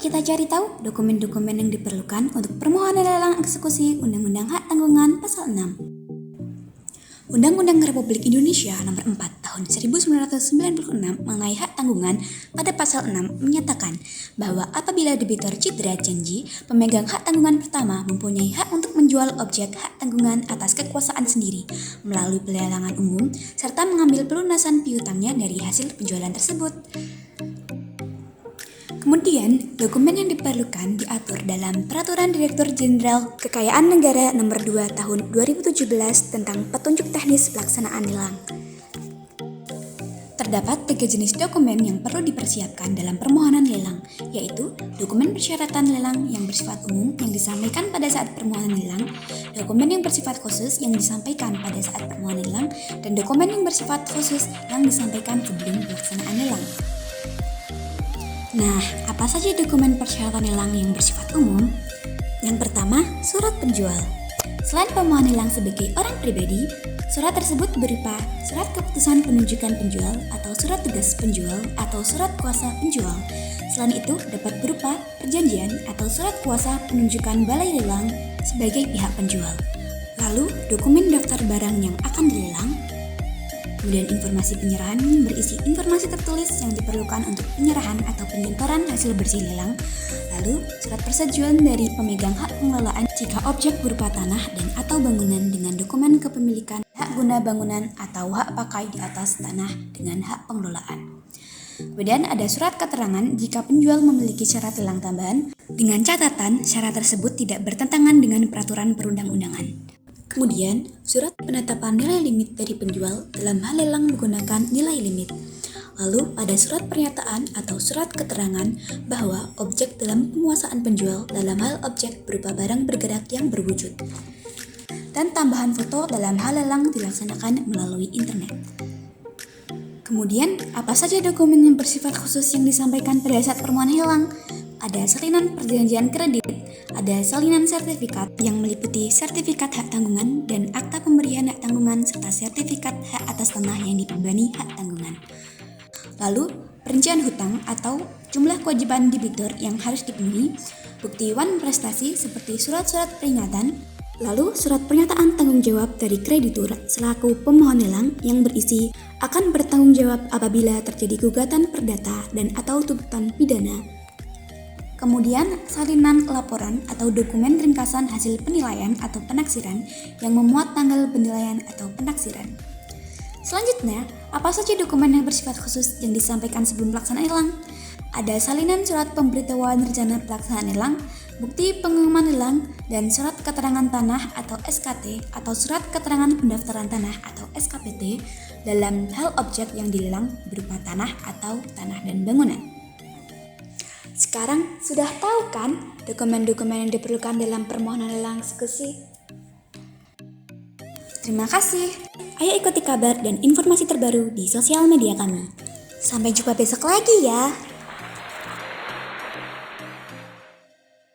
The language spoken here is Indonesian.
kita cari tahu dokumen-dokumen yang diperlukan untuk permohonan lelang eksekusi Undang-Undang Hak Tanggungan Pasal 6. Undang-Undang Republik Indonesia Nomor 4 Tahun 1996 mengenai hak tanggungan pada Pasal 6 menyatakan bahwa apabila debitur cedera janji, pemegang hak tanggungan pertama mempunyai hak untuk menjual objek hak tanggungan atas kekuasaan sendiri melalui pelelangan umum serta mengambil pelunasan piutangnya dari hasil penjualan tersebut. Kemudian, dokumen yang diperlukan diatur dalam Peraturan Direktur Jenderal Kekayaan Negara Nomor 2 Tahun 2017 tentang petunjuk teknis pelaksanaan lelang. Terdapat 3 jenis dokumen yang perlu dipersiapkan dalam permohonan lelang, yaitu dokumen persyaratan lelang yang bersifat umum yang disampaikan pada saat permohonan lelang, dokumen yang bersifat khusus yang disampaikan pada saat permohonan lelang, dan dokumen yang bersifat khusus yang disampaikan sebelum pelaksanaan lelang. Nah, apa saja dokumen persyaratan lelang yang bersifat umum? Yang pertama, surat penjual. Selain pemohon lelang sebagai orang pribadi, surat tersebut berupa surat keputusan penunjukan penjual atau surat tugas penjual atau surat kuasa penjual. Selain itu, dapat berupa perjanjian atau surat kuasa penunjukan balai lelang sebagai pihak penjual. Lalu, dokumen daftar barang yang akan dilelang. Kemudian informasi penyerahan berisi informasi tertulis yang diperlukan untuk penyerahan atau penyetoran hasil bersih lelang. Lalu, surat persetujuan dari pemegang hak pengelolaan jika objek berupa tanah dan atau bangunan dengan dokumen kepemilikan hak guna bangunan atau hak pakai di atas tanah dengan hak pengelolaan. Kemudian ada surat keterangan jika penjual memiliki syarat lelang tambahan dengan catatan syarat tersebut tidak bertentangan dengan peraturan perundang-undangan. Kemudian, surat penetapan nilai limit dari penjual dalam hal lelang menggunakan nilai limit. Lalu, ada surat pernyataan atau surat keterangan bahwa objek dalam penguasaan penjual dalam hal objek berupa barang bergerak yang berwujud. Dan tambahan foto dalam hal lelang dilaksanakan melalui internet. Kemudian, apa saja dokumen yang bersifat khusus yang disampaikan pada saat permohonan lelang? Ada salinan perjanjian kredit, ada salinan sertifikat yang meliputi sertifikat hak tanggungan dan akta pemberian hak tanggungan serta sertifikat hak atas tanah yang dibebani hak tanggungan. Lalu, perincian hutang atau jumlah kewajiban debitur yang harus dipenuhi, bukti wan prestasi seperti surat-surat peringatan, lalu surat pernyataan tanggung jawab dari kreditur selaku pemohon lelang yang berisi akan bertanggung jawab apabila terjadi gugatan perdata dan atau tuntutan pidana. Kemudian, salinan laporan atau dokumen ringkasan hasil penilaian atau penaksiran yang memuat tanggal penilaian atau penaksiran. Selanjutnya, apa saja dokumen yang bersifat khusus yang disampaikan sebelum pelaksanaan lelang? Ada salinan surat pemberitahuan rencana pelaksanaan lelang, bukti pengumuman lelang, dan surat keterangan tanah atau SKT atau surat keterangan pendaftaran tanah atau SKPT dalam hal objek yang dilelang berupa tanah atau tanah dan bangunan. Sekarang sudah tahu kan dokumen-dokumen yang diperlukan dalam permohonan lelang eksekusi? Terima kasih. Ayo ikuti kabar dan informasi terbaru di sosial media kami. Sampai jumpa besok lagi ya.